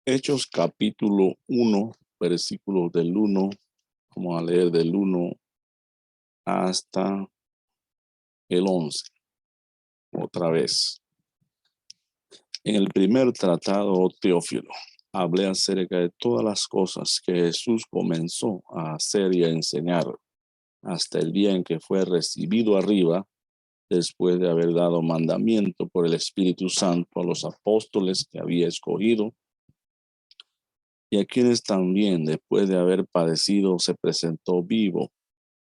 Hechos capítulo 1, versículos del 1, vamos a leer del 1 hasta el 11, otra vez. En el primer tratado, oh Teófilo, hablé acerca de todas las cosas que Jesús comenzó a hacer y a enseñar hasta el día en que fue recibido arriba, después de haber dado mandamiento por el Espíritu Santo a los apóstoles que había escogido, y a quienes también, después de haber padecido, se presentó vivo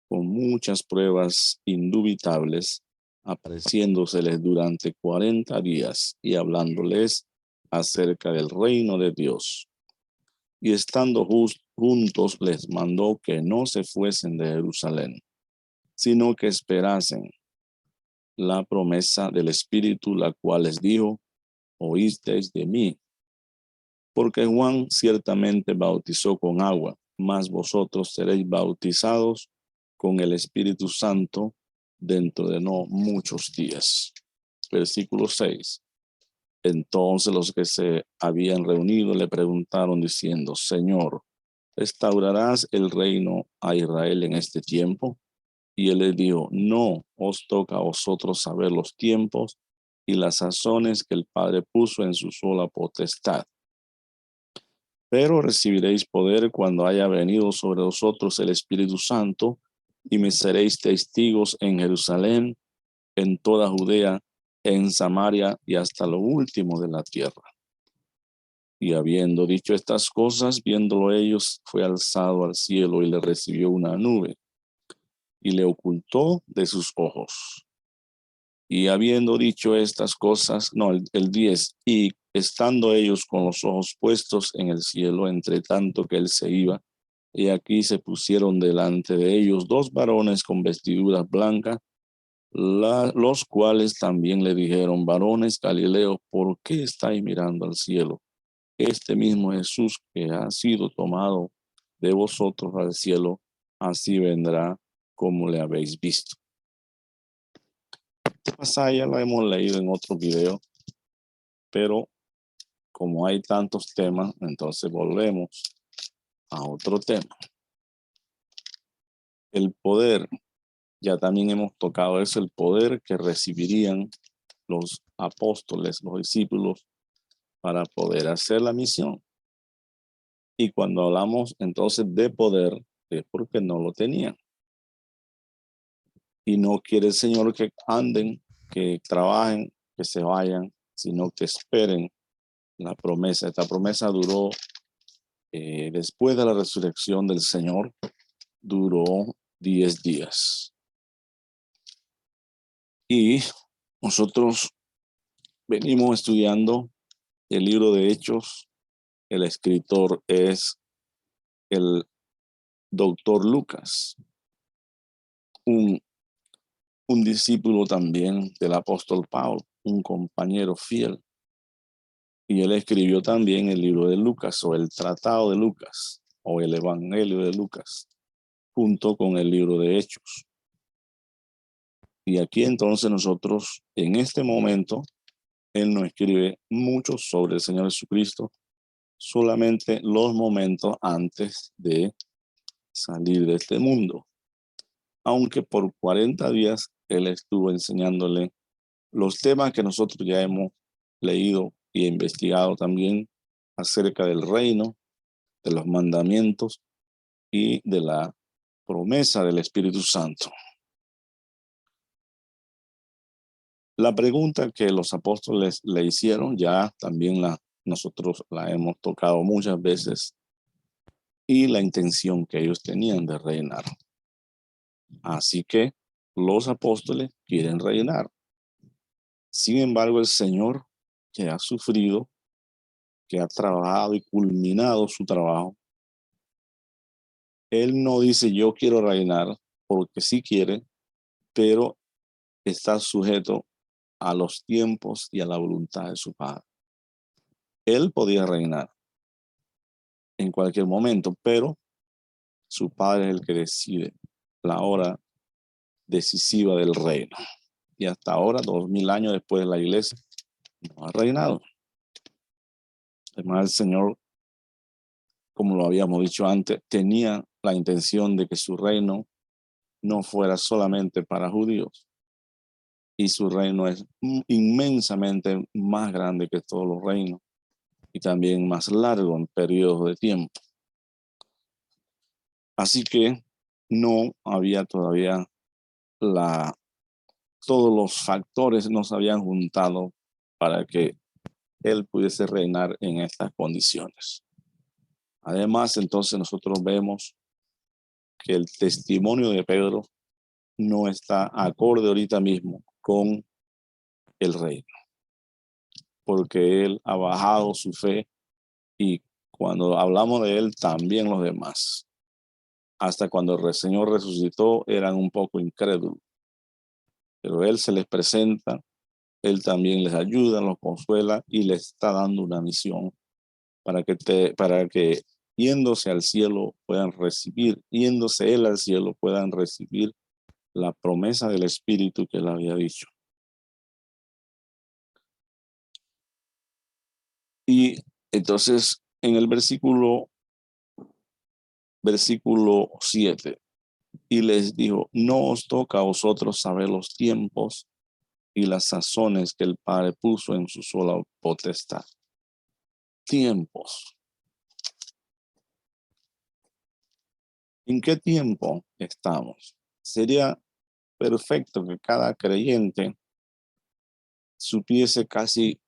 con muchas pruebas indubitables, apareciéndoseles durante 40 días y hablándoles acerca del reino de Dios. Y estando juntos, les mandó que no se fuesen de Jerusalén, sino que esperasen la promesa del Espíritu, la cual les dijo: oísteis de mí. Porque Juan ciertamente bautizó con agua, mas vosotros seréis bautizados con el Espíritu Santo dentro de no muchos días. Versículo 6. Entonces los que se habían reunido le preguntaron diciendo: Señor, ¿restaurarás el reino a Israel en este tiempo? Y él les dijo: no os toca a vosotros saber los tiempos y las sazones que el Padre puso en su sola potestad. Pero recibiréis poder cuando haya venido sobre vosotros el Espíritu Santo, y me seréis testigos en Jerusalén, en toda Judea, en Samaria y hasta lo último de la tierra. Y habiendo dicho estas cosas, viéndolo ellos, fue alzado al cielo y le recibió una nube y le ocultó de sus ojos. Y habiendo dicho estas cosas, el 10, y estando ellos con los ojos puestos en el cielo, entre tanto que él se iba, y aquí se pusieron delante de ellos dos varones con vestiduras blancas, los cuales también le dijeron: varones Galileos, ¿por qué estáis mirando al cielo? Este mismo Jesús que ha sido tomado de vosotros al cielo, así vendrá como le habéis visto. Este pasaje ya lo hemos leído en otro video, pero como hay tantos temas, entonces volvemos a otro tema. El poder, ya también hemos tocado eso, el poder que recibirían los apóstoles, los discípulos, para poder hacer la misión. Y cuando hablamos entonces de poder, es porque no lo tenían. Y no quiere el Señor que anden, que trabajen, que se vayan, sino que esperen la promesa. Esta promesa duró, después de la resurrección del Señor, duró 10 días. Y nosotros venimos estudiando el libro de Hechos. El escritor es el doctor Lucas, un discípulo también del apóstol Pablo, un compañero fiel. Y él escribió también el libro de Lucas, o el tratado de Lucas, o el evangelio de Lucas, junto con el libro de Hechos. Y aquí entonces nosotros, en este momento, él no escribe mucho sobre el Señor Jesucristo, solamente los momentos antes de salir de este mundo. Aunque por 40 días él estuvo enseñándole los temas que nosotros ya hemos leído y investigado también acerca del reino, de los mandamientos y de la promesa del Espíritu Santo. La pregunta que los apóstoles le hicieron ya también nosotros la hemos tocado muchas veces, y la intención que ellos tenían de reinar. Así que los apóstoles quieren reinar. Sin embargo, el Señor, que ha sufrido, que ha trabajado y culminado su trabajo, Él no dice yo quiero reinar, porque sí quiere, pero está sujeto a los tiempos y a la voluntad de su Padre. Él podía reinar en cualquier momento, pero su Padre es el que decide la hora decisiva del reino. Y hasta ahora, 2000 años después de la iglesia, no ha reinado. Además, el Señor como lo habíamos dicho antes, tenía la intención de que su reino no fuera solamente para judíos. Y su reino es inmensamente más grande que todos los reinos y también más largo en periodos de tiempo. Así que no había todavía todos los factores no se habían juntado para que él pudiese reinar en estas condiciones. Además, entonces nosotros vemos que el testimonio de Pedro no está acorde ahorita mismo con el reino, porque él ha bajado su fe y cuando hablamos de él, también los demás. Hasta cuando el Señor resucitó, eran un poco incrédulos. Pero él se les presenta, él también les ayuda, los consuela y les está dando una misión para que yéndose al cielo puedan recibir, yéndose él al cielo puedan recibir la promesa del Espíritu que él había dicho. Y entonces en el versículo 7, y les dijo, no os toca a vosotros saber los tiempos y las sazones que el Padre puso en su sola potestad. Tiempos. ¿En qué tiempo estamos? Sería perfecto que cada creyente supiese casi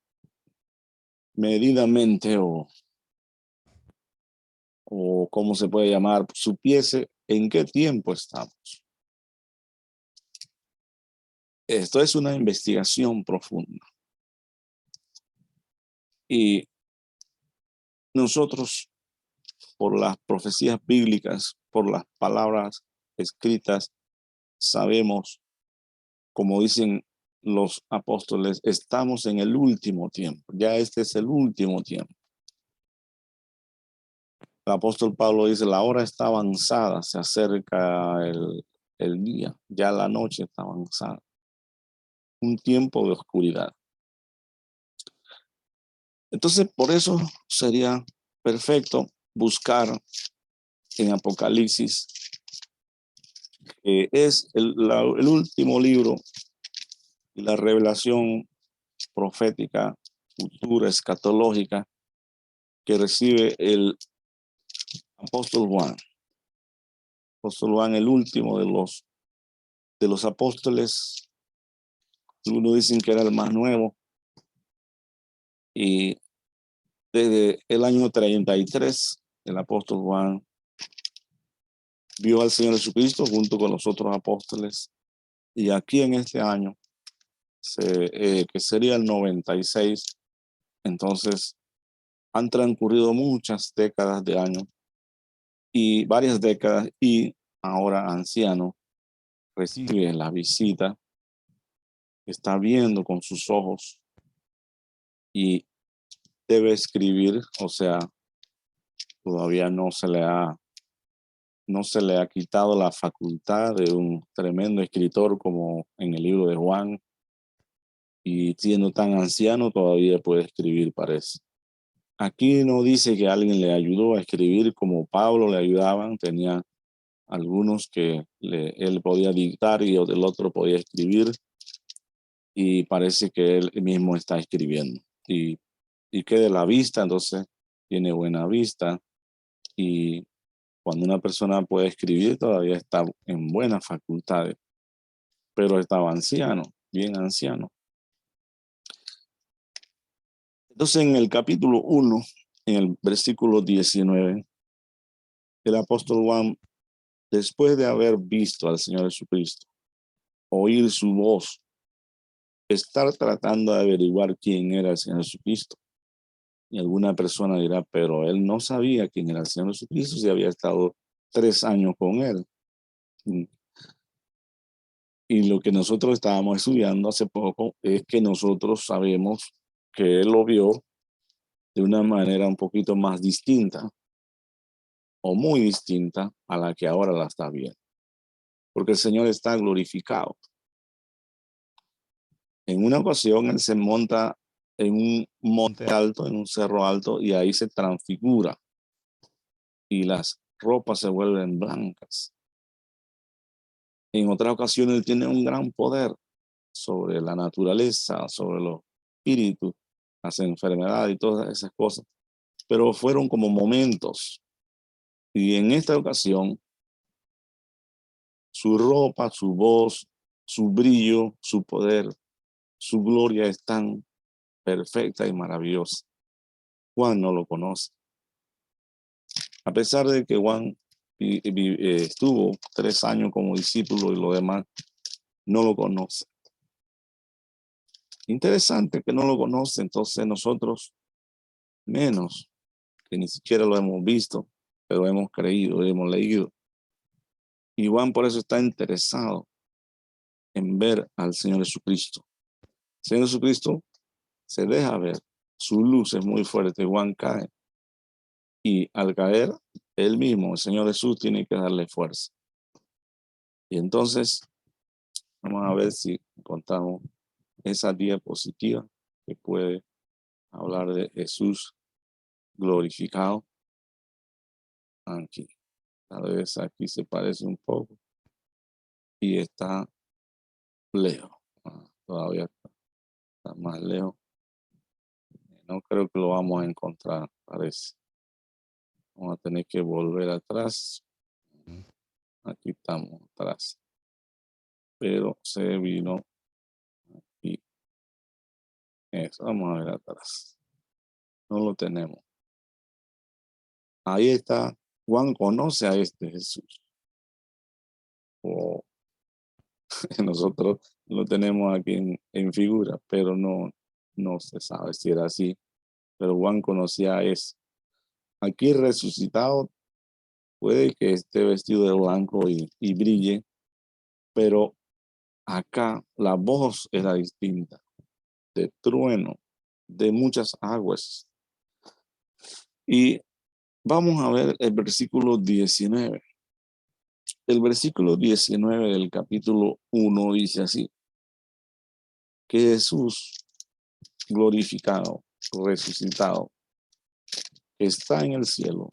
medidamente o cómo se puede llamar, supiese en qué tiempo estamos. Esto es una investigación profunda. Y nosotros, por las profecías bíblicas, por las palabras escritas, sabemos, como dicen los apóstoles, estamos en el último tiempo. Ya este es el último tiempo. El apóstol Pablo dice, la hora está avanzada, se acerca el día, ya la noche está avanzada. Un tiempo de oscuridad. Entonces, por eso sería perfecto buscar en Apocalipsis, que es el último libro y la revelación profética, futura, escatológica, que recibe el apóstol Juan. Apóstol Juan, el último de los apóstoles. Algunos dicen que era el más nuevo. Y desde el año 33, el apóstol Juan vio al Señor Jesucristo junto con los otros apóstoles. Y aquí en este año, que sería el 96, entonces han transcurrido muchas décadas de años y varias décadas, y ahora anciano recibe la visita, está viendo con sus ojos y debe escribir, o sea, todavía no se le ha quitado la facultad de un tremendo escritor como en el libro de Juan, y siendo tan anciano todavía puede escribir, parece. Aquí no dice que alguien le ayudó a escribir como Pablo le ayudaban, tenía algunos que él podía dictar y el otro podía escribir, y parece que él mismo está escribiendo. Y que de la vista, entonces tiene buena vista, y cuando una persona puede escribir todavía está en buenas facultades, pero estaba anciano, bien anciano. Entonces en el capítulo 1, en el versículo 19, el apóstol Juan, después de haber visto al Señor Jesucristo, oír su voz, estar tratando de averiguar quién era el Señor Jesucristo. Y alguna persona dirá, pero él no sabía quién era el Señor Jesucristo si había estado 3 años con él. Y lo que nosotros estábamos estudiando hace poco es que nosotros sabemos que él lo vio de una manera un poquito más distinta o muy distinta a la que ahora la está viendo. Porque el Señor está glorificado. En una ocasión él se monta en un monte alto, en un cerro alto, y ahí se transfigura. y las ropas se vuelven blancas. En otras ocasiones él tiene un gran poder sobre la naturaleza, sobre los espíritus, las enfermedades y todas esas cosas, pero fueron como momentos. Y en esta ocasión, su ropa, su voz, su brillo, su poder, su gloria es tan perfecta y maravillosa. Juan no lo conoce. A pesar de que Juan estuvo 3 años como discípulo y lo demás, no lo conoce. Interesante que no lo conoce, entonces nosotros menos, que ni siquiera lo hemos visto, pero hemos creído, hemos leído. Y Juan por eso está interesado en ver al Señor Jesucristo. El Señor Jesucristo se deja ver, su luz es muy fuerte, Juan cae. Y al caer, él mismo, el Señor Jesús, tiene que darle fuerza. Y entonces, vamos a ver si encontramos esa diapositiva que puede hablar de Jesús glorificado. Aquí, tal vez aquí se parece un poco y está lejos. Todavía está más lejos. No creo que lo vamos a encontrar, parece. Vamos a tener que volver atrás. Aquí estamos atrás. Pero se vino aquí. Eso, vamos a ver atrás. No lo tenemos. Ahí está. Juan conoce a este Jesús. O nosotros lo tenemos aquí en figura, pero no se sabe si era así. Pero Juan conocía a ese. Aquí resucitado puede que esté vestido de blanco y brille, pero acá la voz era distinta, de trueno, de muchas aguas. Y vamos a ver el versículo 19. El versículo 19 del capítulo 1 dice así, que Jesús glorificado, resucitado, está en el cielo,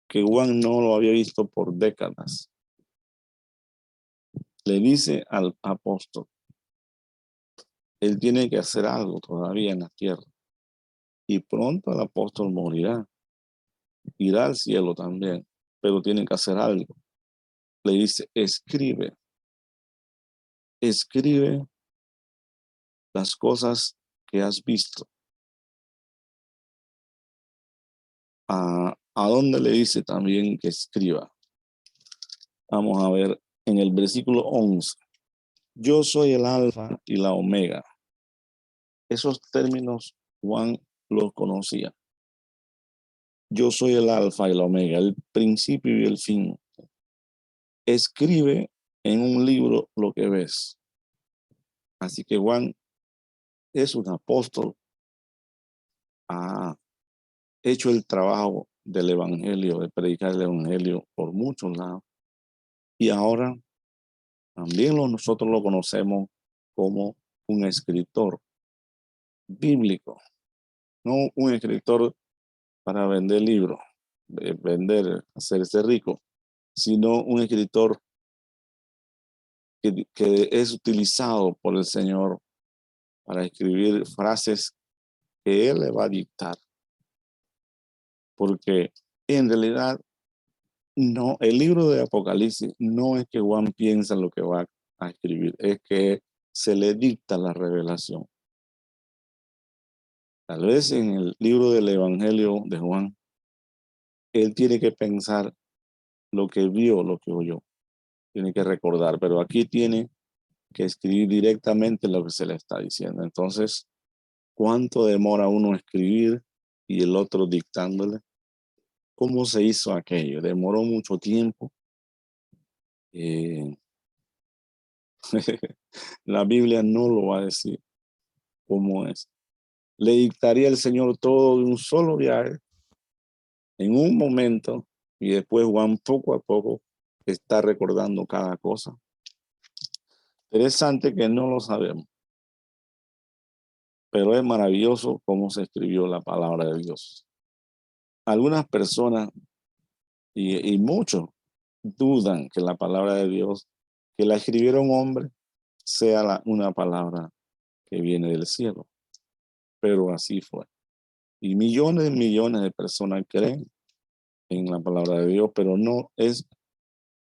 que Juan no lo había visto por décadas. Le dice al apóstol, él tiene que hacer algo todavía en la tierra. Y pronto el apóstol morirá, irá al cielo también, pero tiene que hacer algo. Le dice, escribe las cosas que has visto. ¿A dónde le dice también que escriba? Vamos a ver en el versículo 11. Yo soy el alfa y la omega. Esos términos Juan los conocía. Yo soy el alfa y la omega, el principio y el fin. Escribe en un libro lo que ves. Así que Juan es un apóstol. Ha hecho el trabajo del evangelio, de predicar el evangelio por muchos lados. Y ahora también nosotros lo conocemos como un escritor bíblico, no un escritor para vender libros, vender, hacerse rico, sino un escritor que es utilizado por el Señor para escribir frases que Él le va a dictar. Porque en realidad, no, el libro de Apocalipsis no es que Juan piensa lo que va a escribir, es que se le dicta la revelación. Tal vez en el libro del Evangelio de Juan, él tiene que pensar lo que vio, lo que oyó. Tiene que recordar, pero aquí tiene que escribir directamente lo que se le está diciendo. Entonces, ¿cuánto demora uno a escribir y el otro dictándole? ¿Cómo se hizo aquello? Demoró mucho tiempo. La Biblia no lo va a decir cómo es. Le dictaría el Señor todo de un solo viaje, en un momento, y después Juan poco a poco está recordando cada cosa. Interesante que no lo sabemos, pero es maravilloso cómo se escribió la palabra de Dios. algunas personas y muchos dudan que la palabra de Dios, que la escribiera un hombre, sea una palabra que viene del cielo. Pero así fue. Y millones de personas creen en la palabra de Dios, pero no es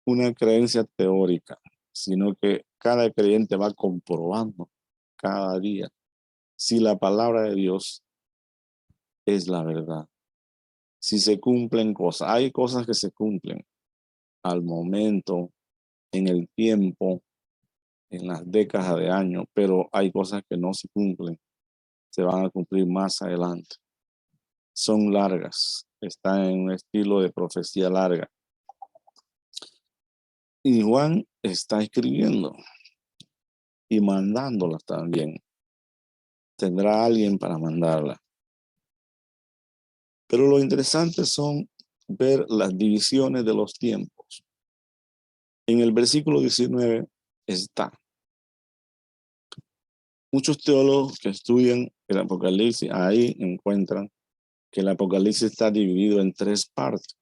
una creencia teórica, sino que cada creyente va comprobando cada día si la palabra de Dios es la verdad. Si se cumplen cosas, hay cosas que se cumplen al momento, en el tiempo, en las décadas de años, pero hay cosas que no se cumplen, se van a cumplir más adelante. Son largas, están en un estilo de profecía larga. Y Juan está escribiendo y mandándolas también. Tendrá alguien para mandarla. Pero lo interesante son ver las divisiones de los tiempos. En el versículo 19 está. Muchos teólogos que estudian el Apocalipsis ahí encuentran que el Apocalipsis está dividido en 3 partes.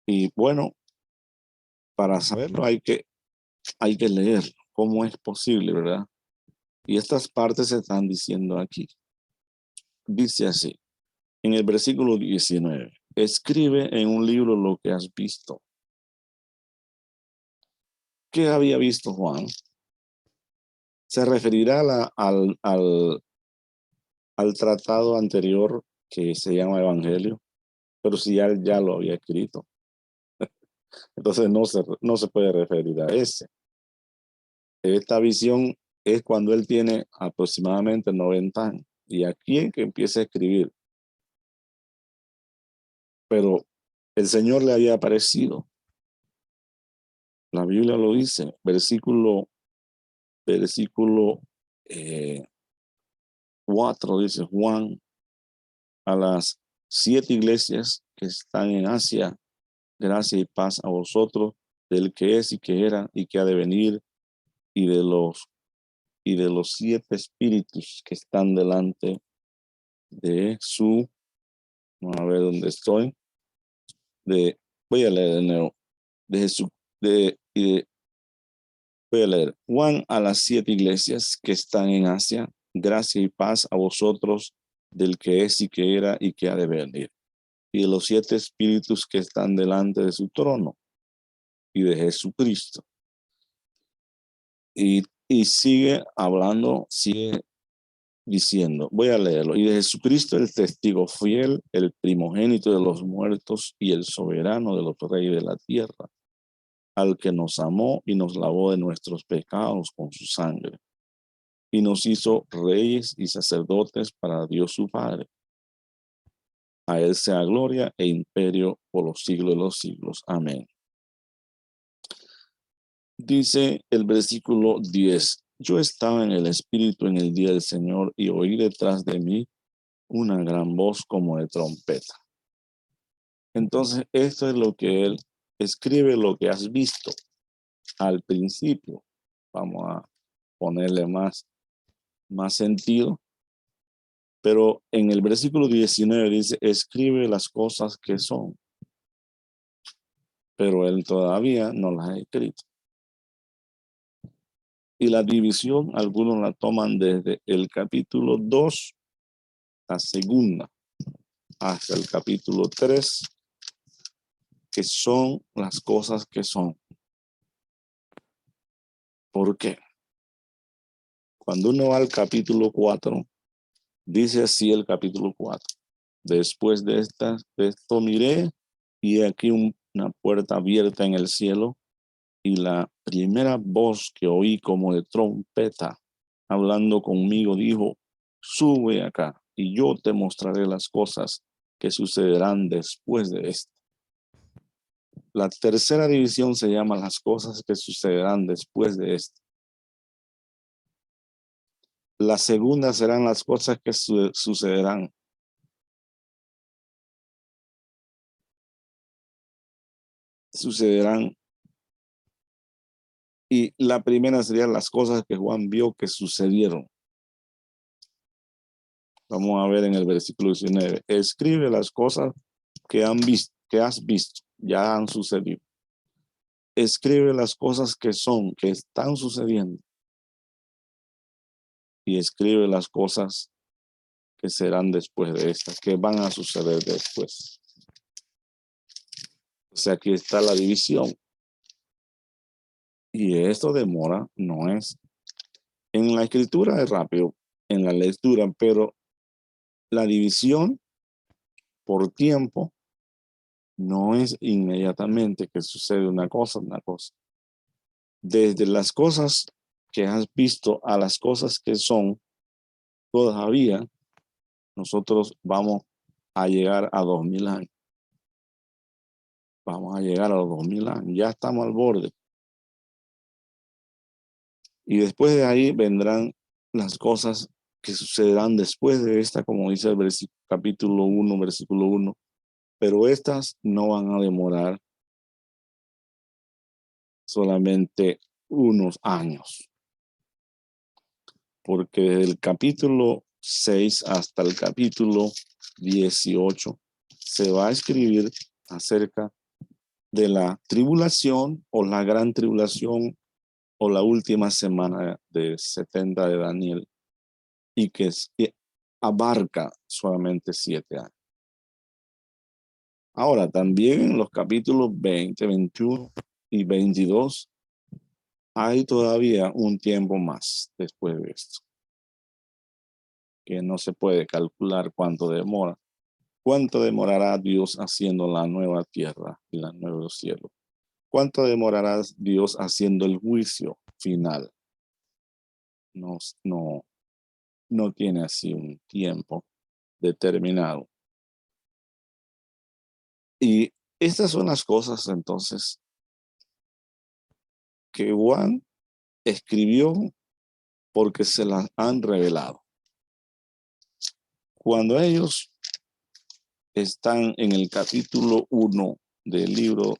Y bueno, para saberlo hay que leer cómo es posible, ¿verdad? Y estas partes se están diciendo aquí. Dice así, en el versículo 19, escribe en un libro lo que has visto. ¿Qué había visto Juan? Se referirá al tratado anterior que se llama Evangelio, pero si él ya lo había escrito, entonces no se puede referir a ese. Esta visión es cuando él tiene aproximadamente 90 años y aquí es que empieza a escribir. Pero el Señor le había aparecido. La Biblia lo dice, versículo 4 dice Juan, a las 7 iglesias que están en Asia, gracia y paz a vosotros, del que es y que era y que ha de venir, y de los 7 espíritus que están delante de su, vamos a ver dónde estoy, voy a leer de nuevo, de Jesús, voy a leer, Juan a las 7 iglesias que están en Asia, gracia y paz a vosotros, del que es y que era y que ha de venir, y de los 7 espíritus que están delante de su trono, y de Jesucristo. Y sigue hablando, sigue diciendo, voy a leerlo, y de Jesucristo el testigo fiel, el primogénito de los muertos y el soberano de los reyes de la tierra, al que nos amó y nos lavó de nuestros pecados con su sangre, y nos hizo reyes y sacerdotes para Dios su Padre. A él sea gloria e imperio por los siglos de los siglos. Amén. Dice el versículo 10, yo estaba en el Espíritu en el día del Señor y oí detrás de mí una gran voz como de trompeta. Entonces, esto es lo que él escribe, lo que has visto al principio. Vamos a ponerle más sentido. Pero en el versículo 19 dice, escribe las cosas que son. Pero él todavía no las ha escrito. Y la división, algunos la toman desde el capítulo 2, la segunda, hasta el capítulo 3, que son las cosas que son. ¿Por qué? Cuando uno va al capítulo 4, dice así el capítulo 4. Después de esto miré y aquí una puerta abierta en el cielo y la primera voz que oí como de trompeta hablando conmigo dijo, sube acá y yo te mostraré las cosas que sucederán después de esto. La tercera división se llama las cosas que sucederán después de esto. La segunda serán las cosas que sucederán y la primera serían las cosas que Juan vio que sucedieron. Vamos a ver en el versículo 19. Escribe las cosas que has visto, ya han sucedido. Escribe las cosas que son, que están sucediendo. Y escribe las cosas que serán después de estas, que van a suceder después. O sea, aquí está la división. Y esto demora, no es. En la escritura es rápido, en la lectura, pero la división por tiempo no es inmediatamente que sucede una cosa. Desde las cosas que has visto a las cosas que son, todavía nosotros vamos a llegar a 2000 años. Vamos a llegar a los 2000 años. Ya estamos al borde. Y después de ahí vendrán las cosas que sucederán después de esta, como dice el capítulo 1, versículo 1. Pero estas no van a demorar solamente unos años. Porque desde el capítulo 6 hasta el capítulo 18 se va a escribir acerca de la tribulación o la gran tribulación o la última semana de 70 de Daniel y que abarca solamente 7 años. Ahora, también en los capítulos 20, 21 y 22 hay todavía un tiempo más después de esto, que no se puede calcular cuánto demora. ¿Cuánto demorará Dios haciendo la nueva tierra y el nuevo cielo? ¿Cuánto demorará Dios haciendo el juicio final? No tiene así un tiempo determinado. Y estas son las cosas entonces que Juan escribió porque se las han revelado. Cuando ellos están en el capítulo 1 del libro,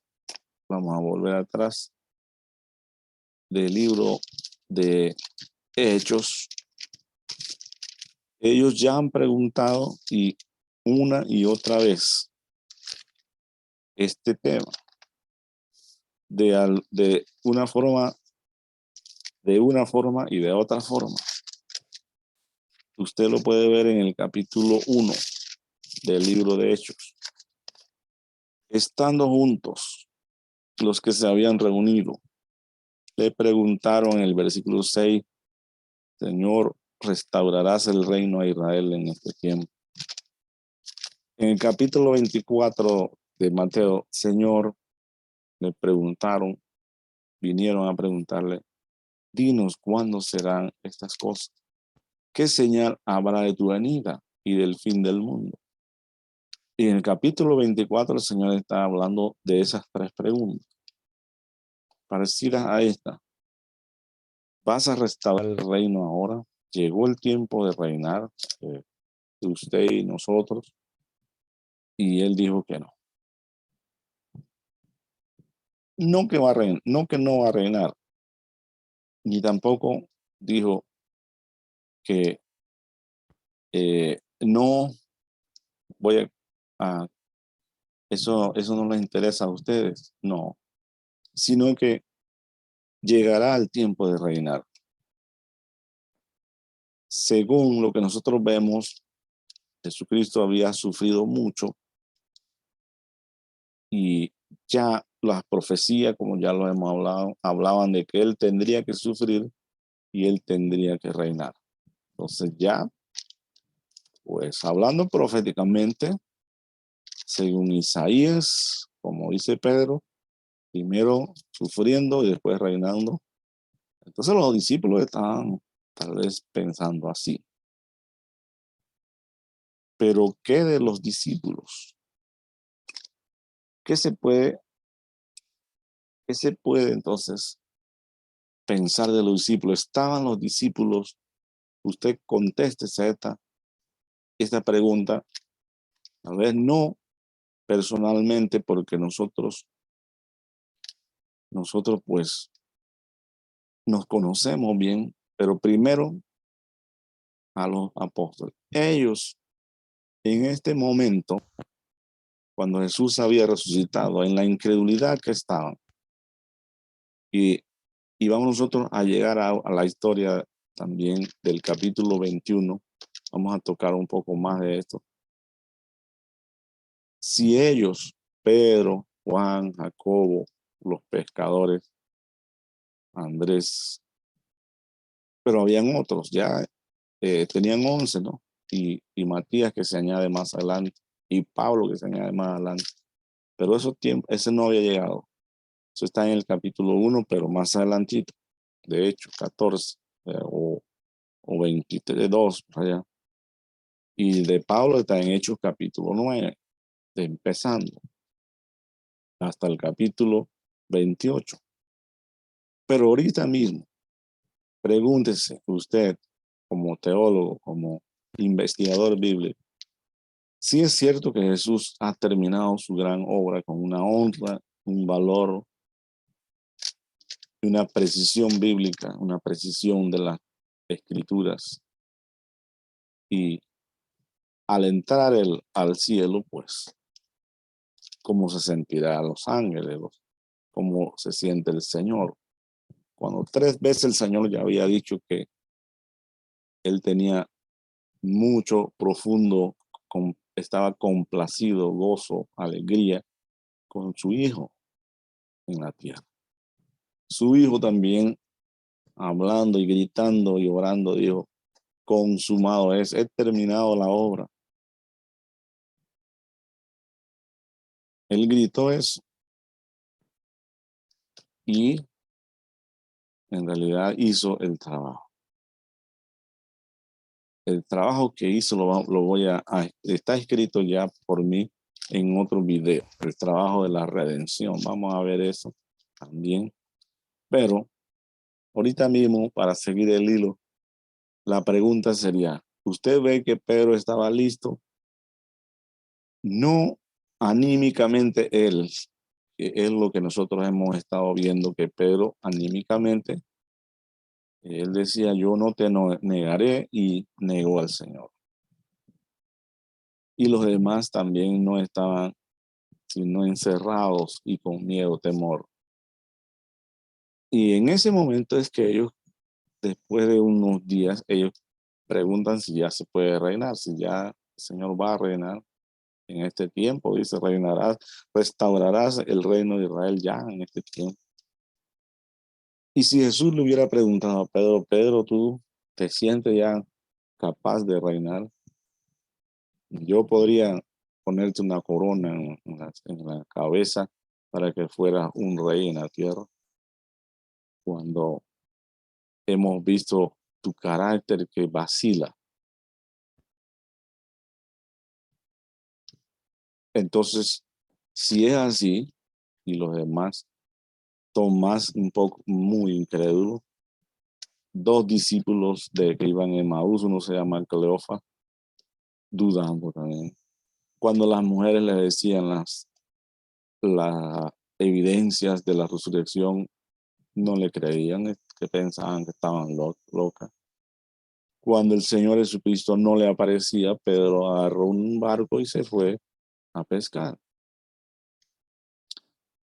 vamos a volver atrás, del libro de Hechos, ellos ya han preguntado y una y otra vez este tema de una forma y de otra forma. Usted lo puede ver en el capítulo 1 del libro de Hechos. Estando juntos los que se habían reunido, le preguntaron en el versículo 6, Señor, ¿restaurarás el reino a Israel en este tiempo? En el capítulo 24 de Mateo, Señor, le preguntaron, vinieron a preguntarle, dinos cuándo serán estas cosas. ¿Qué señal habrá de tu venida y del fin del mundo? Y en el capítulo 24 el Señor está hablando de esas 3 preguntas, parecidas a esta. ¿Vas a restaurar el reino ahora? ¿Llegó el tiempo de reinar de usted y nosotros? Y él dijo que no. No que va a reinar, no que no va a reinar, ni tampoco dijo que no voy a eso no les interesa a ustedes, no, sino que llegará el tiempo de reinar. Según lo que nosotros vemos, Jesucristo había sufrido mucho y ya las profecías, como ya lo hemos hablado, hablaban de que él tendría que sufrir y él tendría que reinar. Entonces ya, pues hablando proféticamente, según Isaías, como dice Pedro, primero sufriendo y después reinando. Entonces los discípulos estaban tal vez pensando así. Pero ¿qué de los discípulos? ¿Qué se puede entonces pensar de los discípulos? ¿Estaban los discípulos? Usted conteste esta pregunta. Tal vez no personalmente, porque nosotros pues nos conocemos bien, pero primero a los apóstoles. Ellos, en este momento, cuando Jesús había resucitado, en la incredulidad que estaban, y vamos nosotros a llegar a la historia también del capítulo 21. Vamos a tocar un poco más de esto. Si ellos, Pedro, Juan, Jacobo, los pescadores, Andrés, pero habían otros, ya tenían 11, ¿no? Y Matías, que se añade más adelante, y Pablo, que se añade más adelante. Pero ese no había llegado. Eso está en el capítulo 1, pero más adelantito. De hecho, 14 o 22, por allá. Y de Pablo está en Hechos capítulo 9, empezando hasta el capítulo 28. Pero ahorita mismo, pregúntese usted, como teólogo, como investigador bíblico, si es cierto que Jesús ha terminado su gran obra con una honra, un valor, una precisión bíblica, una precisión de las escrituras. Y al entrar al cielo, pues, ¿cómo se sentirá los ángeles? ¿Cómo se siente el Señor? Cuando 3 veces el Señor ya había dicho que él tenía mucho, profundo, estaba complacido, gozo, alegría con su hijo en la tierra. Su hijo también, hablando y gritando y orando, dijo: consumado es, he terminado la obra. Él gritó eso y en realidad hizo el trabajo. El trabajo que hizo lo voy está escrito ya por mí en otro video, el trabajo de la redención. Vamos a ver eso también. Pero ahorita mismo, para seguir el hilo, la pregunta sería: ¿usted ve que Pedro estaba listo? No anímicamente él, que es lo que nosotros hemos estado viendo, que Pedro anímicamente, él decía: yo no te negaré, y negó al Señor. Y los demás también no estaban sino encerrados y con miedo, temor. Y en ese momento es que ellos, después de unos días, ellos preguntan si ya se puede reinar, si ya el Señor va a reinar en este tiempo. Dice: reinarás, restaurarás el reino de Israel ya en este tiempo. Y si Jesús le hubiera preguntado a Pedro: Pedro, ¿tú te sientes ya capaz de reinar? Yo podría ponerte una corona en la cabeza para que fueras un rey en la tierra. Cuando hemos visto tu carácter que vacila. Entonces, si es así, y los demás, Tomás, un poco muy incrédulo, 2 discípulos de que iban en Maús, uno se llama Cleofa, dudando también. Cuando las mujeres le decían las evidencias de la resurrección, no le creían, que pensaban que estaban locas. Cuando el Señor Jesucristo no le aparecía, Pedro agarró un barco y se fue a pescar.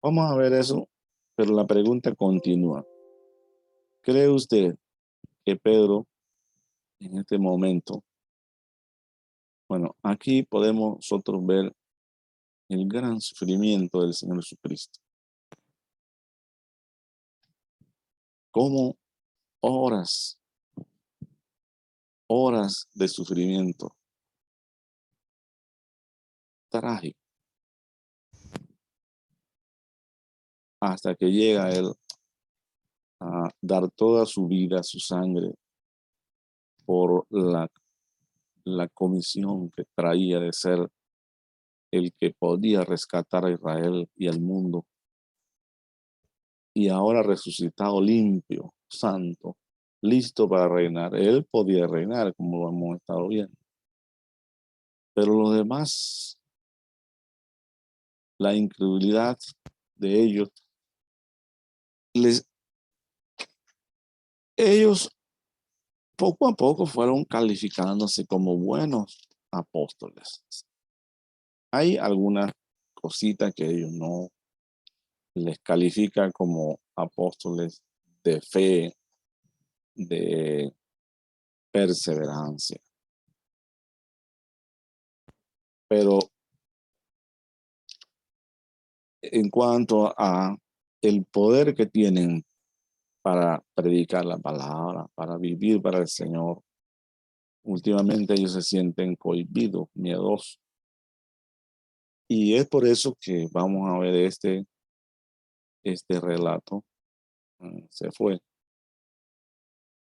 Vamos a ver eso, pero la pregunta continúa. ¿Cree usted que Pedro en este momento, bueno, aquí podemos nosotros ver el gran sufrimiento del Señor Jesucristo? Como horas de sufrimiento trágico, hasta que llega Él a dar toda su vida, su sangre, por la comisión que traía de ser el que podía rescatar a Israel y al mundo. Y ahora resucitado, limpio, santo, listo para reinar. Él podía reinar, como lo hemos estado viendo. Pero los demás, la incredulidad de ellos, ellos poco a poco fueron calificándose como buenos apóstoles. Hay algunas cositas que ellos no les califican como apóstoles de fe, de perseverancia. Pero en cuanto a el poder que tienen para predicar la palabra, para vivir para el Señor, últimamente ellos se sienten cohibidos, miedosos. Y es por eso que vamos a ver este relato, se fue,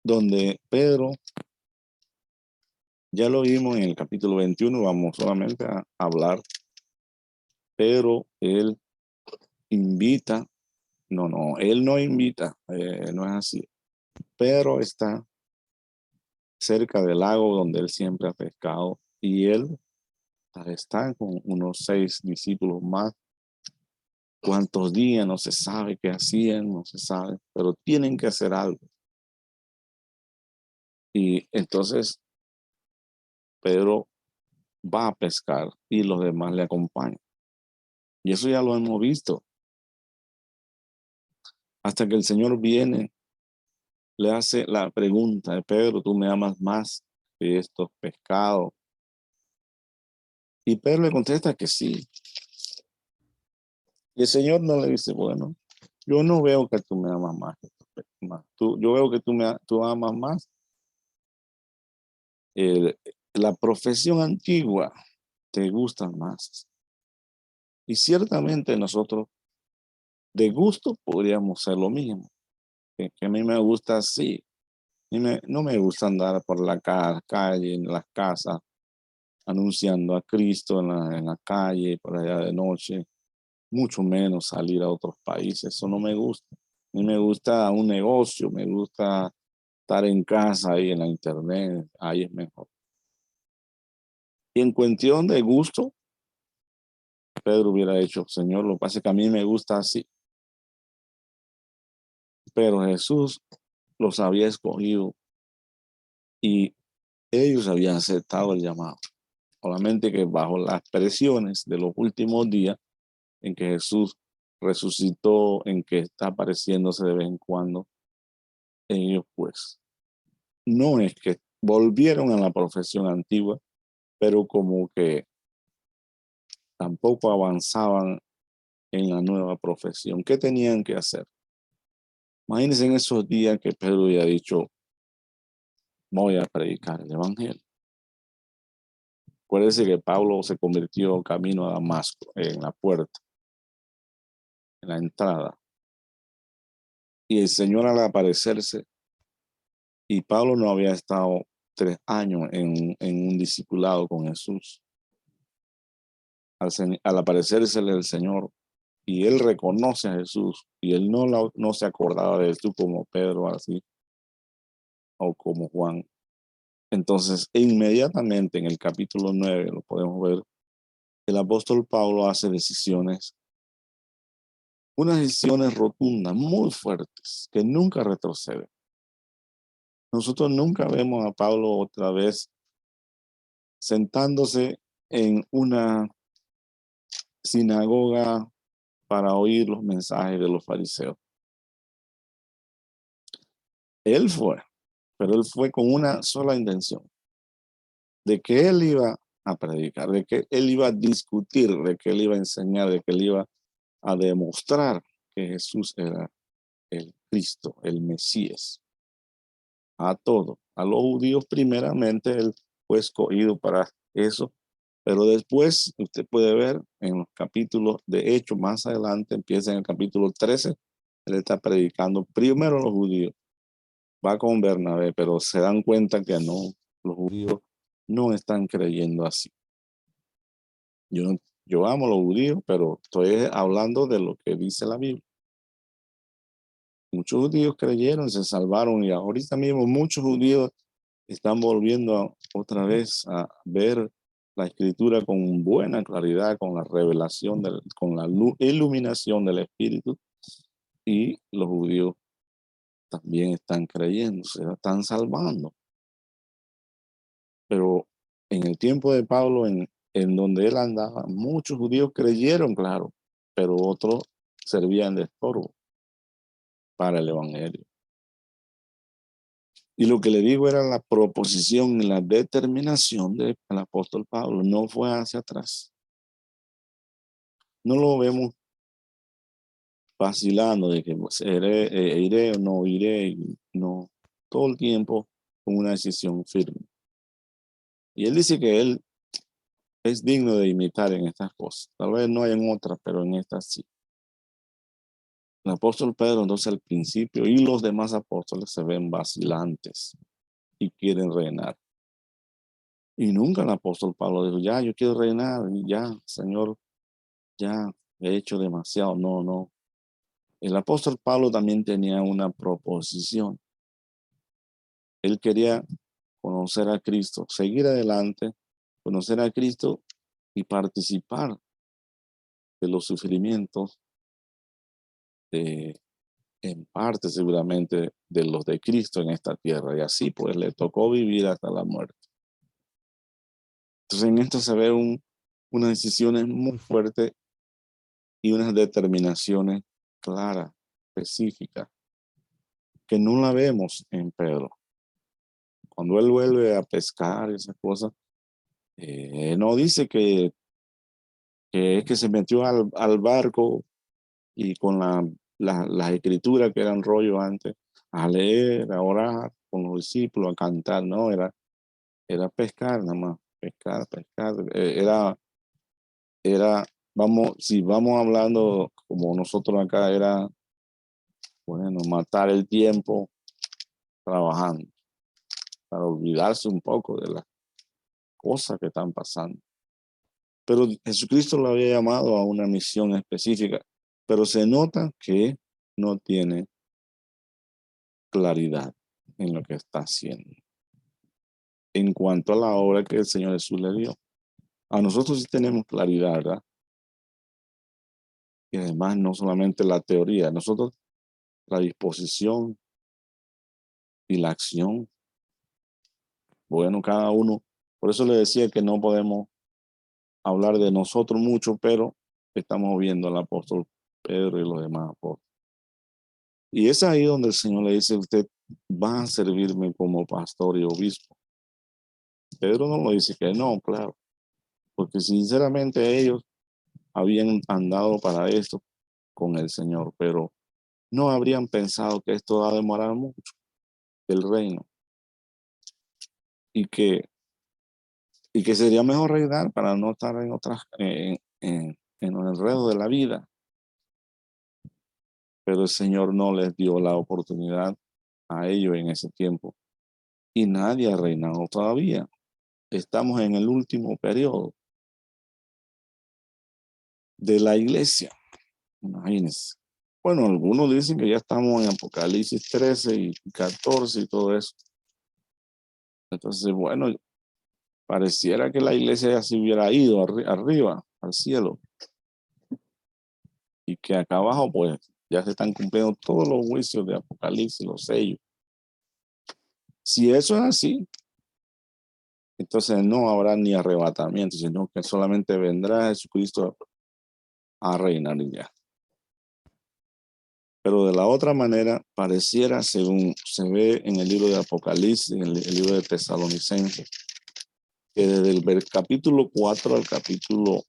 donde Pedro, ya lo vimos en el capítulo 21, vamos solamente a hablar, pero él invita, él no invita, no es así. Pedro está cerca del lago donde él siempre ha pescado y él está con unos 6 discípulos más. Cuántos días no se sabe qué hacían, no se sabe, pero tienen que hacer algo. Y entonces Pedro va a pescar y los demás le acompañan. Y eso ya lo hemos visto. Hasta que el Señor viene, le hace la pregunta de Pedro, ¿tú me amas más que estos pescados? Y Pedro le contesta que sí. Y el Señor no le dice, bueno, yo no veo que tú me amas más que estos pescados. Yo veo que tú amas más la profesión antigua, te gusta más. Y ciertamente nosotros de gusto podríamos ser lo mismo. Que a mí me gusta así. No me gusta andar por la calle, en las casas, anunciando a Cristo en la calle, por allá de noche. Mucho menos salir a otros países. Eso no me gusta. A mí me gusta un negocio, me gusta estar en casa ahí en la internet. Ahí es mejor. Y en cuestión de gusto, Pedro hubiera dicho, Señor, lo que pasa es que a mí me gusta así. Pero Jesús los había escogido y ellos habían aceptado el llamado. Solamente que bajo las presiones de los últimos días en que Jesús resucitó, en que está apareciéndose de vez en cuando, ellos pues no es que volvieron a la profesión antigua, pero como que tampoco avanzaban en la nueva profesión. ¿Qué tenían que hacer? Imagínense en esos días que Pedro había dicho, voy a predicar el evangelio. Acuérdense que Pablo se convirtió camino a Damasco, en la puerta, en la entrada. Y el Señor al aparecerse, y Pablo no había estado 3 años en un discipulado con Jesús. Al aparecerse el Señor, y él reconoce a Jesús, y él no se acordaba de Jesús como Pedro, así, o como Juan. Entonces, inmediatamente en el capítulo 9, lo podemos ver, el apóstol Pablo hace unas decisiones rotundas, muy fuertes, que nunca retroceden. Nosotros nunca vemos a Pablo otra vez sentándose en una sinagoga para oír los mensajes de los fariseos. Él fue, pero él fue con una sola intención, de que él iba a predicar, de que él iba a discutir, de que él iba a enseñar, de que él iba a demostrar que Jesús era el Cristo, el Mesías. A todos, a los judíos primeramente, él fue escogido para eso, pero después usted puede ver en los capítulos de Hechos, más adelante, empieza en el capítulo 13, él está predicando primero a los judíos, va con Bernabé, pero se dan cuenta que no, los judíos no están creyendo así. Yo amo a los judíos, pero estoy hablando de lo que dice la Biblia. Muchos judíos creyeron, se salvaron y ahorita mismo muchos judíos están volviendo otra vez a ver la escritura con buena claridad, con la revelación, con la iluminación del Espíritu, y los judíos también están creyendo, se están salvando. Pero en el tiempo de Pablo, en donde él andaba, muchos judíos creyeron, claro, pero otros servían de estorbo para el evangelio. Y lo que le digo era la proposición y la determinación del apóstol Pablo, no fue hacia atrás. No lo vemos vacilando de que pues, iré o no iré, no, todo el tiempo con una decisión firme. Y él dice que él es digno de imitar en estas cosas. Tal vez no hay en otras, pero en estas sí. El apóstol Pedro, entonces al principio, y los demás apóstoles se ven vacilantes y quieren reinar. Y nunca el apóstol Pablo dijo, ya, yo quiero reinar, y ya, Señor, ya he hecho demasiado. No, no. El apóstol Pablo también tenía una proposición. Él quería conocer a Cristo, seguir adelante, conocer a Cristo y participar de los sufrimientos, en parte seguramente de los de Cristo en esta tierra. Y así pues le tocó vivir hasta la muerte. Entonces en esto se ve unas decisiones muy fuertes y unas determinaciones claras, específicas, que no la vemos en Pedro. Cuando él vuelve a pescar esas cosas, no dice que es que se metió al barco y con las escrituras que eran rollo antes, a leer, a orar con los discípulos, a cantar, no, era pescar nada más, pescar, pescar. Vamos, si vamos hablando como nosotros acá, era, bueno, matar el tiempo trabajando, para olvidarse un poco de las cosas que están pasando. Pero Jesucristo lo había llamado a una misión específica, pero se nota que no tiene claridad en lo que está haciendo en cuanto a la obra que el Señor Jesús le dio. A nosotros sí tenemos claridad, ¿verdad? Y además no solamente la teoría, nosotros la disposición y la acción. Bueno, cada uno, por eso le decía que no podemos hablar de nosotros mucho, pero estamos viendo al apóstol Pedro y los demás apóstoles. Y es ahí donde el Señor le dice, usted va a servirme como pastor y obispo. Pedro no lo dice que no, claro, porque sinceramente ellos habían andado para esto con el Señor, pero no habrían pensado que esto va a demorar mucho, el reino, y que, y que sería mejor reinar para no estar en otras, en los enredos de la vida. Pero el Señor no les dio la oportunidad a ellos en ese tiempo. Y nadie ha reinado todavía. Estamos en el último periodo de la iglesia. Imagínense. Bueno, algunos dicen que ya estamos en Apocalipsis 13 y 14 y todo eso. Entonces, bueno, pareciera que la iglesia ya se hubiera ido arriba, al cielo. Y que acá abajo, pues, ya se están cumpliendo todos los juicios de Apocalipsis, los sellos. Si eso es así, entonces no habrá ni arrebatamiento, sino que solamente vendrá Jesucristo a reinar y ya. Pero de la otra manera, pareciera, según se ve en el libro de Apocalipsis, en el libro de Tesalonicenses, que desde el capítulo 4 al capítulo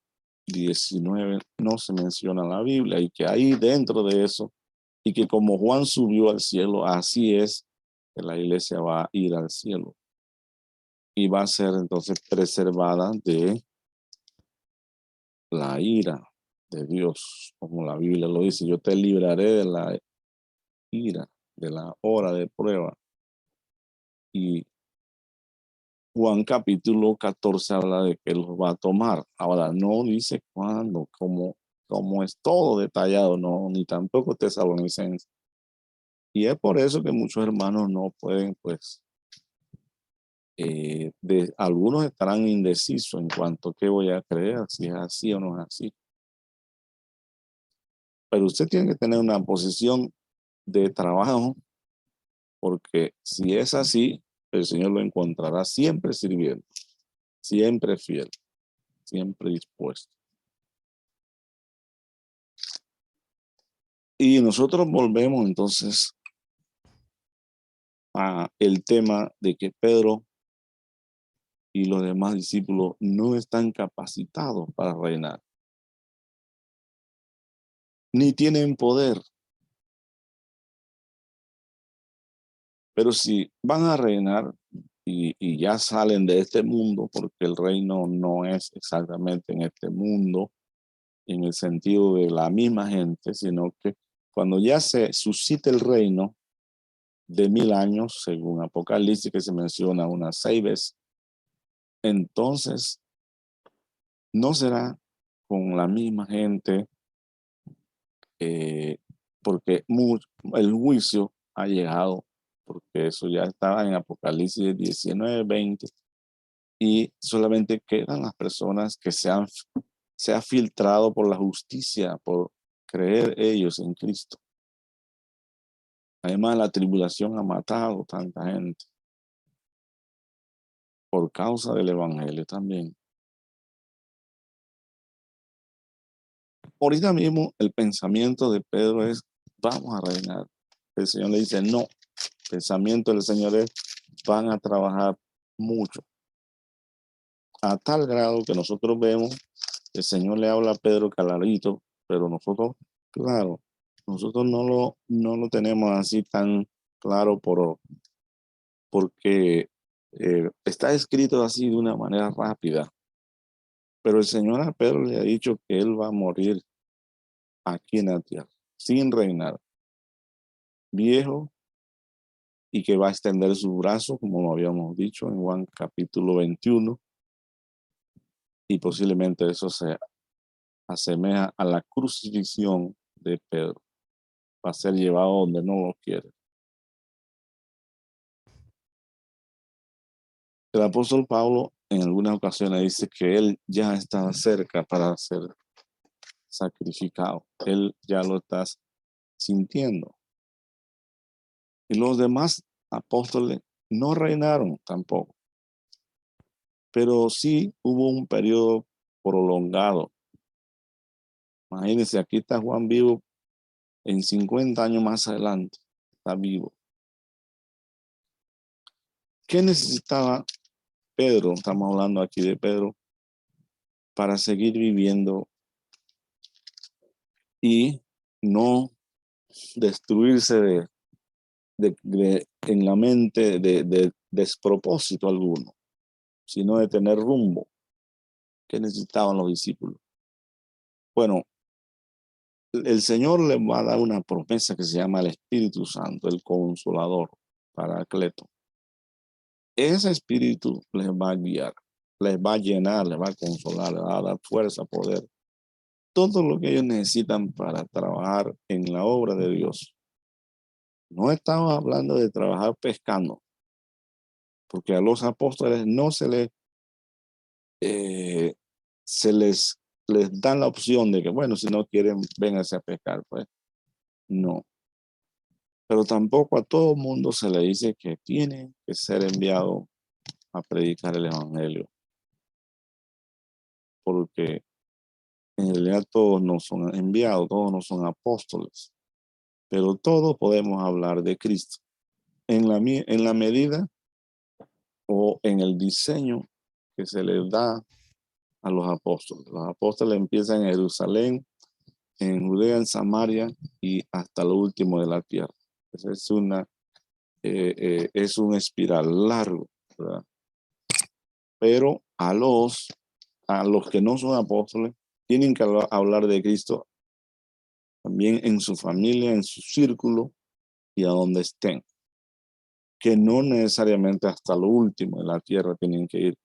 19 no se menciona la Biblia y que ahí dentro de eso, y que como Juan subió al cielo, así es que la iglesia va a ir al cielo y va a ser entonces preservada de la ira de Dios, como la Biblia lo dice, yo te libraré de la ira, de la hora de prueba. Y Juan capítulo 14 habla de que los va a tomar. Ahora no dice cuándo, cómo es todo detallado, no, ni tampoco Tesalonicenses. Y es por eso que muchos hermanos no pueden, pues, algunos estarán indecisos en cuanto a qué voy a creer, si es así o no es así. Pero usted tiene que tener una posición de trabajo, porque si es así, el Señor lo encontrará siempre sirviendo, siempre fiel, siempre dispuesto. Y nosotros volvemos entonces a el tema de que Pedro y los demás discípulos no están capacitados para reinar, ni tienen poder. Pero si van a reinar y ya salen de este mundo, porque el reino no es exactamente en este mundo, en el sentido de la misma gente, sino que cuando ya se suscite el reino de 1000 años, según Apocalipsis, que se menciona unas 6 veces, entonces no será con la misma gente, porque el juicio ha llegado, porque eso ya estaba en Apocalipsis 19:20, y solamente quedan las personas que se ha filtrado por la justicia, por creer ellos en Cristo. Además, la tribulación ha matado tanta gente por causa del evangelio también. Ahorita mismo el pensamiento de Pedro es: vamos a reinar. El Señor le dice: no. El pensamiento del Señor es: van a trabajar mucho. A tal grado que nosotros vemos, el Señor le habla a Pedro clarito, pero nosotros, claro, nosotros no lo tenemos así tan claro porque está escrito así de una manera rápida. Pero el Señor a Pedro le ha dicho que él va a morir aquí en la tierra, sin reinar, viejo, y que va a extender su brazo, como lo habíamos dicho en Juan capítulo 21, y posiblemente eso se asemeja a la crucifixión de Pedro. Va a ser llevado donde no lo quiere. El apóstol Pablo en algunas ocasiones dice que él ya está cerca para ser sacrificado. Él ya lo está sintiendo. Y los demás apóstoles no reinaron tampoco, pero sí hubo un periodo prolongado. Imagínense, aquí está Juan vivo, en 50 años más adelante está vivo. ¿Qué necesitaba Pedro? Estamos hablando aquí de Pedro, para seguir viviendo y no destruirse en la mente de despropósito alguno, sino de tener rumbo. ¿Qué necesitaban los discípulos? Bueno, el Señor les va a dar una promesa que se llama el Espíritu Santo, el Consolador, Paracleto. Ese Espíritu les va a guiar, les va a llenar, les va a consolar, les va a dar fuerza, poder, todo lo que ellos necesitan para trabajar en la obra de Dios. No estamos hablando de trabajar pescando, porque a los apóstoles no eh, les dan la opción de que, bueno, si no quieren, vénganse a pescar, pues no. Pero tampoco a todo mundo se le dice que tiene que ser enviado a predicar el evangelio, porque en realidad todos no son enviados, todos no son apóstoles, pero todos podemos hablar de Cristo en la medida o en el diseño que se les da a los apóstoles. Los apóstoles empiezan en Jerusalén, en Judea, en Samaria y hasta lo último de la tierra. Esa es un espiral largo, ¿verdad? Pero a los que no son apóstoles tienen que hablar de Cristo también en su familia, en su círculo y a donde estén, que no necesariamente hasta lo último de la tierra tienen que ir,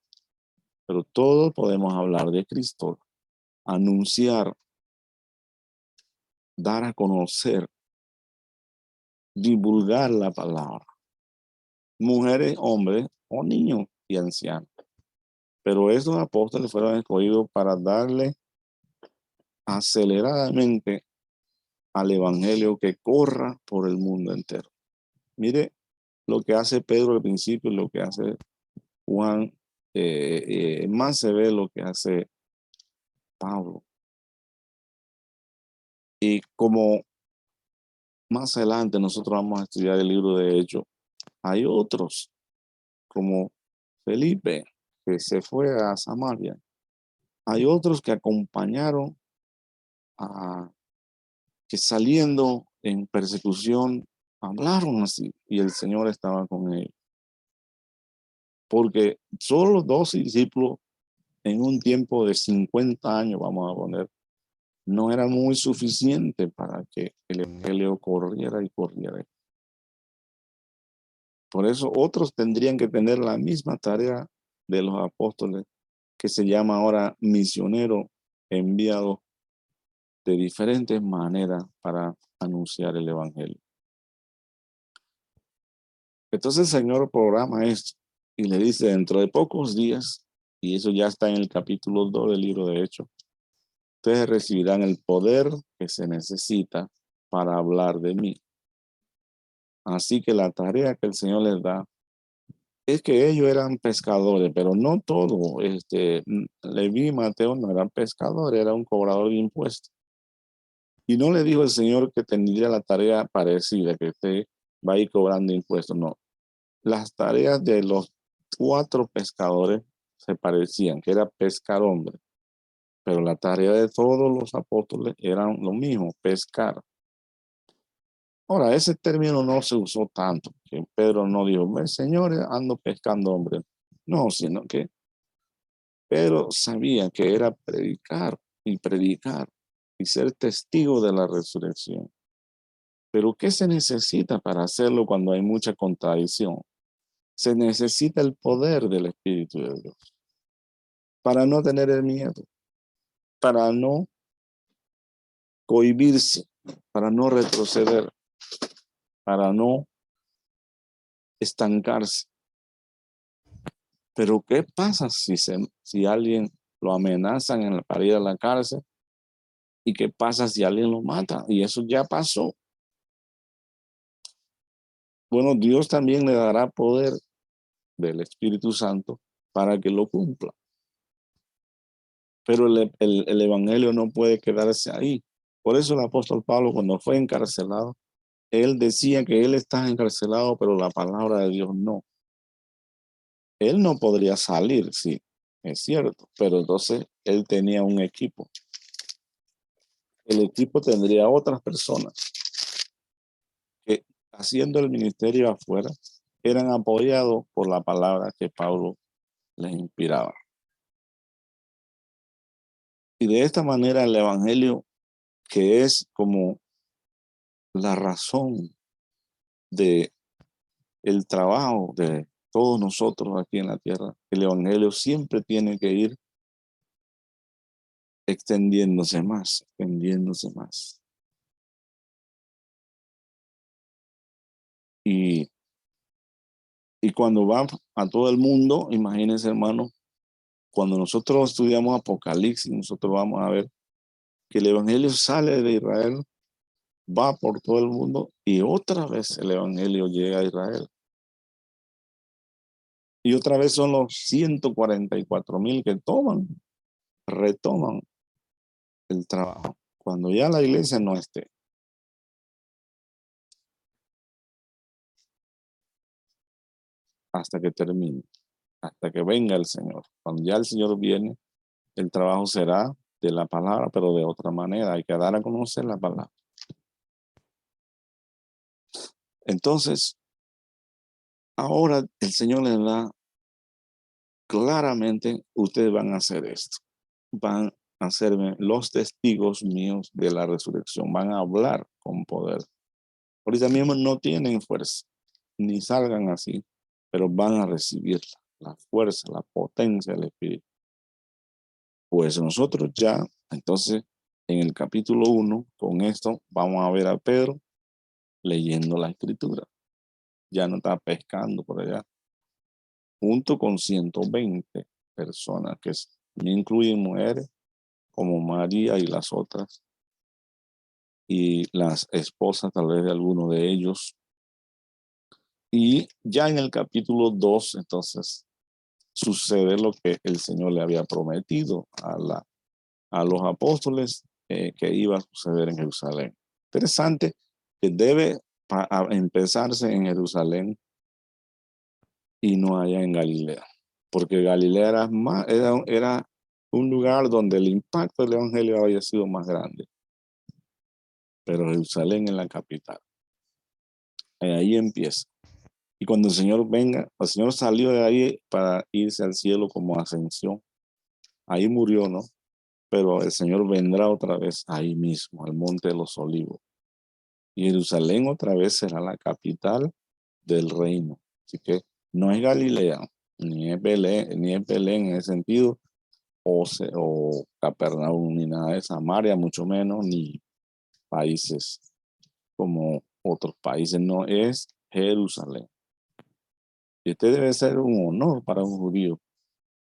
pero todos podemos hablar de Cristo, anunciar, dar a conocer, divulgar la palabra, mujeres, hombres o niños y ancianos. Pero esos apóstoles fueron escogidos para darle aceleradamente al evangelio que corra por el mundo entero. Mire lo que hace Pedro al principio, lo que hace Juan, más se ve lo que hace Pablo. Y como más adelante nosotros vamos a estudiar el libro de Hechos, hay otros como Felipe, que se fue a Samaria. Hay otros que acompañaron a que saliendo en persecución hablaron así y el Señor estaba con ellos. Porque solo 12 discípulos en un tiempo de 50 años, vamos a poner, no era muy suficiente para que el evangelio corriera y corriera. Por eso otros tendrían que tener la misma tarea de los apóstoles, que se llama ahora misionero enviado de diferentes maneras para anunciar el evangelio. Entonces el Señor programa esto y le dice dentro de pocos días, y eso ya está en el capítulo 2 del libro de Hechos, ustedes recibirán el poder que se necesita para hablar de mí. Así que la tarea que el Señor les da es que ellos eran pescadores, pero no todo. Leví y Mateo no eran pescadores, era un cobrador de impuestos. Y no le dijo el Señor que tendría la tarea parecida, que usted va a ir cobrando impuestos. No. Las tareas de los 4 pescadores se parecían, que era pescar hombres. Pero la tarea de todos los apóstoles era lo mismo, pescar. Ahora, ese término no se usó tanto, que Pedro no dijo, señores, ando pescando hombres. No, sino que Pedro sabía que era predicar y ser testigo de la resurrección. Pero ¿qué se necesita para hacerlo cuando hay mucha contradicción? Se necesita el poder del Espíritu de Dios para no tener el miedo, para no cohibirse, para no retroceder, para no estancarse. Pero ¿qué pasa si alguien lo amenazan para ir a la cárcel? ¿Y qué pasa si alguien lo mata? Y eso ya pasó. Bueno, Dios también le dará poder del Espíritu Santo para que lo cumpla. Pero el evangelio no puede quedarse ahí. Por eso el apóstol Pablo, cuando fue encarcelado, él decía que él estaba encarcelado, pero la palabra de Dios no. Él no podría salir, sí, es cierto, pero entonces él tenía un equipo. El equipo tendría otras personas que, haciendo el ministerio afuera, eran apoyados por la palabra que Pablo les inspiraba. Y de esta manera el evangelio, que es como la razón de el trabajo de todos nosotros aquí en la tierra, el evangelio siempre tiene que ir extendiéndose más, extendiéndose más. Y cuando va a todo el mundo, imagínense, hermano, cuando nosotros estudiamos Apocalipsis, nosotros vamos a ver que el evangelio sale de Israel, va por todo el mundo y otra vez el evangelio llega a Israel. Y otra vez son los 144,000 que retoman el trabajo, cuando ya la iglesia no esté. Hasta que termine, hasta que venga el Señor. Cuando ya el Señor viene, el trabajo será de la palabra, pero de otra manera. Hay que dar a conocer la palabra. Entonces, ahora el Señor les da claramente, ustedes van a hacer esto. Van a serme los testigos míos de la resurrección. Van a hablar con poder. Ahorita mismo no tienen fuerza, ni salgan así, pero van a recibir la fuerza, la potencia del Espíritu. Pues nosotros ya, entonces, en el capítulo 1, con esto, vamos a ver a Pedro leyendo la escritura. Ya no está pescando por allá. Junto con 120 personas, que incluyen mujeres como María y las otras, y las esposas tal vez de alguno de ellos. Y ya en el capítulo 2, entonces, sucede lo que el Señor le había prometido a los apóstoles que iba a suceder en Jerusalén. Interesante que debe empezarse en Jerusalén y no allá en Galilea, porque Galilea era un lugar donde el impacto del evangelio había sido más grande, pero Jerusalén es la capital. Ahí empieza. Y cuando el Señor venga, el Señor salió de ahí para irse al cielo como ascensión. Ahí murió, ¿no? Pero el Señor vendrá otra vez ahí mismo, al Monte de los Olivos. Y Jerusalén otra vez será la capital del reino. Así que no es Galilea, ni es Belén en ese sentido, o Capernaum, ni nada de Samaria, mucho menos, ni países como otros países, no es Jerusalén. Y este debe ser un honor para un judío.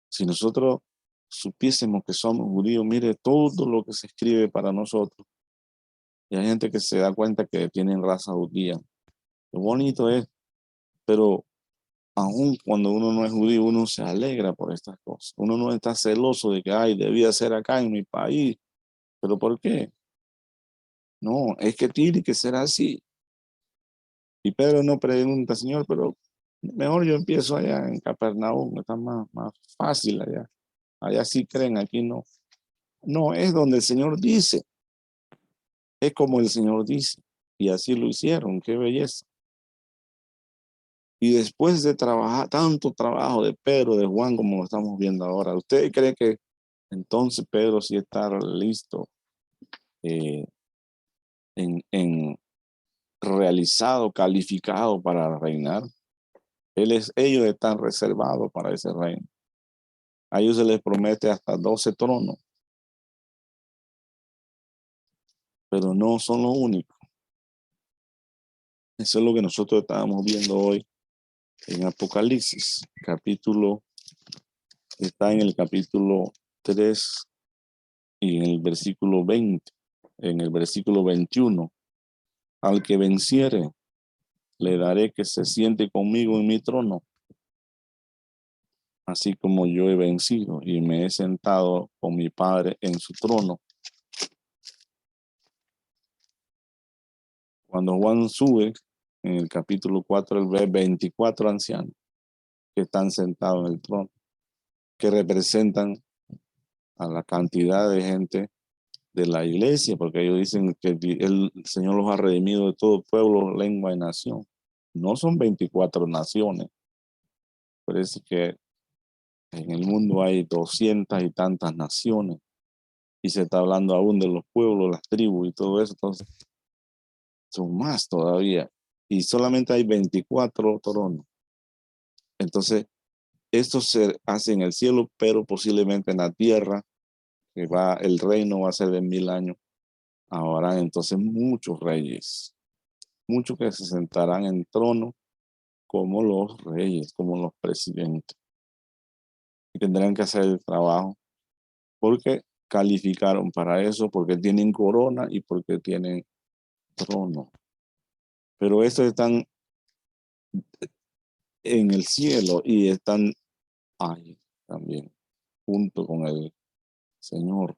Si nosotros supiésemos que somos judíos, mire todo lo que se escribe para nosotros. Y hay gente que se da cuenta que tienen raza judía. Qué bonito es, pero aún cuando uno no es judío, uno se alegra por estas cosas. Uno no está celoso de que, ay, debía ser acá en mi país. ¿Pero por qué? No, es que tiene que ser así. Y Pedro no pregunta, Señor, pero mejor yo empiezo allá en Capernaum, está más fácil allá. Allá sí creen, aquí no. No, es donde el Señor dice. Es como el Señor dice. Y así lo hicieron, qué belleza. Y después de trabajar, tanto trabajo de Pedro, de Juan, como lo estamos viendo ahora, ¿usted cree que entonces Pedro sí está listo, eh, en realizado, calificado para reinar? Ellos están reservados para ese reino. A ellos se les promete hasta 12 tronos, pero no son los únicos. Eso es lo que nosotros estábamos viendo hoy en Apocalipsis, está en el capítulo 3 y en el versículo 20, en el versículo 21. Al que venciere, le daré que se siente conmigo en mi trono, así como yo he vencido y me he sentado con mi Padre en su trono. Cuando Juan sube, en el capítulo 4, él ve 24 ancianos que están sentados en el trono, que representan a la cantidad de gente de la iglesia, porque ellos dicen que el Señor los ha redimido de todo pueblo, lengua y nación. No son 24 naciones. Parece que en el mundo hay 200 y tantas naciones y se está hablando aún de los pueblos, las tribus y todo eso. Entonces, son más todavía. Y solamente hay 24 tronos. Entonces, esto se hace en el cielo, pero posiblemente en la tierra, el reino va a ser de 1000 años. Habrá entonces muchos reyes, muchos que se sentarán en trono como los reyes, como los presidentes. Y tendrán que hacer el trabajo porque calificaron para eso, porque tienen corona y porque tienen trono. Pero estos están en el cielo y están ahí también, junto con el Señor.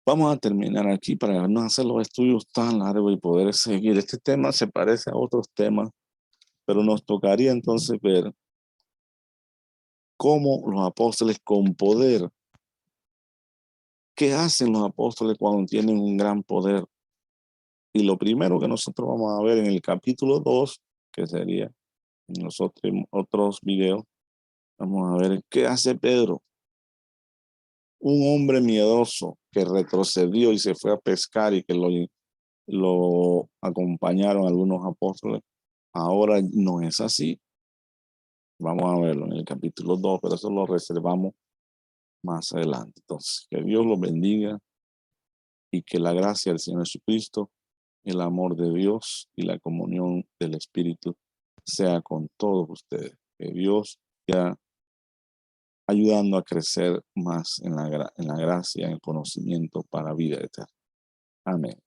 Vamos a terminar aquí para no hacer los estudios tan largos y poder seguir. Este tema se parece a otros temas, pero nos tocaría entonces ver cómo los apóstoles con poder, qué hacen los apóstoles cuando tienen un gran poder. Y lo primero que nosotros vamos a ver en el capítulo 2, que sería en los otros videos, vamos a ver qué hace Pedro, un hombre miedoso que retrocedió y se fue a pescar y que lo acompañaron algunos apóstoles. Ahora no es así. Vamos a verlo en el capítulo 2, pero eso lo reservamos más adelante. Entonces, que Dios los bendiga y que la gracia del Señor Jesucristo, el amor de Dios y la comunión del Espíritu sea con todos ustedes. Que Dios sea ayudando a crecer más en la gracia, en el conocimiento para vida eterna. Amén.